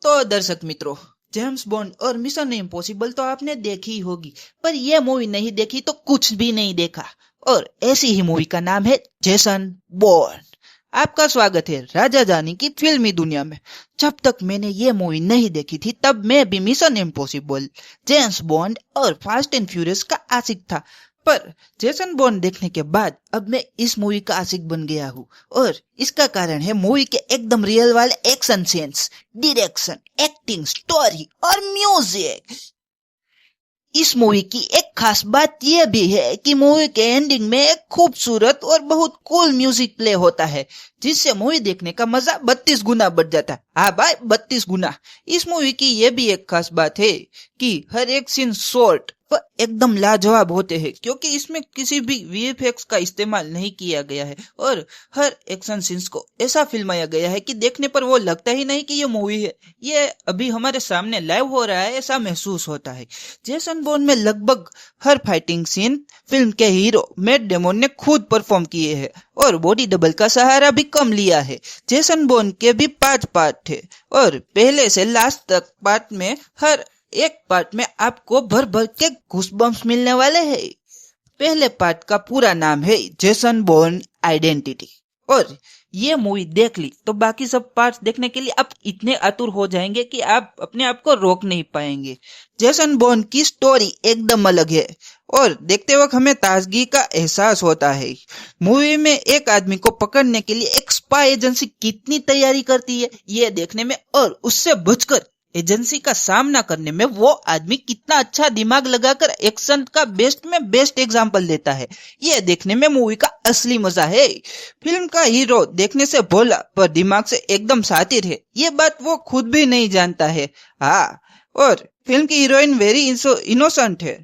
तो दर्शक मित्रों, जेम्स बॉन्ड और मिशन इम्पॉसिबल तो आपने देखी ही होगी, पर यह मूवी नहीं देखी तो कुछ भी नहीं देखा। और ऐसी ही मूवी का नाम है जेसन बॉर्न। आपका स्वागत है राजा जानी की फिल्मी दुनिया में। जब तक मैंने ये मूवी नहीं देखी थी तब मैं भी मिशन इम्पॉसिबल, जेम्स बॉन्ड और फास्ट एंड फ्यूरियस का आशिक था। पर जेसन बॉन्ड देखने के बाद अब मैं इस मूवी का आशिक बन गया हूँ। और इसका कारण है मूवी के एकदम रियल वाले action scenes, direction, acting, story और म्यूजिक। इस मूवी की एक खास बात यह भी है कि मूवी के एंडिंग में एक खूबसूरत और बहुत कूल म्यूजिक प्ले होता है, जिससे मूवी देखने का मजा 32 गुना बढ़ जाता है। हाँ भाई, 32 गुना। इस मूवी की यह भी एक खास बात है कि हर एक सीन शॉर्ट पर एकदम लाजवाब होते हैं, क्योंकि इसमें किसी भी वीएफएक्स का इस्तेमाल नहीं किया गया है और हर एक्शन सीन्स को ऐसा फिल्माया गया है कि देखने पर वो लगता ही नहीं कि ये मूवी है, ये अभी हमारे सामने लाइव हो रहा है, ऐसा महसूस होता है। जेसन बॉर्न में लगभग हर फाइटिंग सीन फिल्म के हीरो मैट डेमन ने खुद परफॉर्म किए हैं और बॉडी डबल का सहारा भी कम लिया है। जेसन बॉर्न के भी 5 पार्ट थे और पहले से लास्ट तक पार्ट में हर एक पार्ट में आपको भर भर के गूज़बम्प्स मिलने वाले हैं। पहले पार्ट का पूरा नाम है जेसन बॉर्न आइडेंटिटी, और ये मूवी देख ली तो बाकी सब पार्ट्स देखने के लिए आप इतने आतुर हो जाएंगे कि आप अपने आप को रोक नहीं पाएंगे। जेसन बॉर्न की स्टोरी एकदम अलग है और देखते वक्त हमें ताजगी का एहसास होता है। मूवी में एक आदमी को पकड़ने के लिए एक स्पाई एजेंसी कितनी तैयारी करती है ये देखने में, और उससे बचकर एजेंसी का सामना करने में वो आदमी कितना अच्छा दिमाग लगाकर एक्शन का बेस्ट में बेस्ट एग्जाम्पल देता है, ये देखने में मूवी का असली मजा है। फिल्म का हीरो देखने से भोला पर दिमाग से एकदम शातिर है, ये बात वो खुद भी नहीं जानता है। हाँ, और फिल्म की हीरोइन वेरी इनोसेंट है।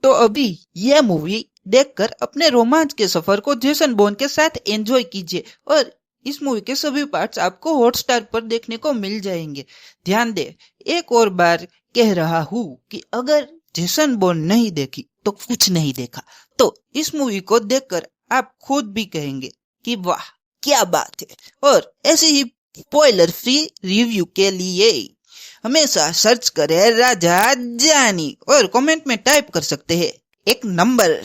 तो अभी यह मूवी देखकर अपने रोमांच के सफर को जेसन बॉर्न के साथ एंजॉय कीजिए, और इस मूवी के सभी पार्ट्स आपको हॉटस्टार पर देखने को मिल जाएंगे। ध्यान दे, एक और बार कह रहा हूँ कि अगर जेसन बॉर्न नहीं देखी तो कुछ नहीं देखा। तो इस मूवी को देखकर आप खुद भी कहेंगे कि वाह क्या बात है। और ऐसे ही स्पॉइलर फ्री रिव्यू के लिए हमेशा सर्च करें राजा जानी और कमेंट में टाइप कर सकते हैं 1 नंबर।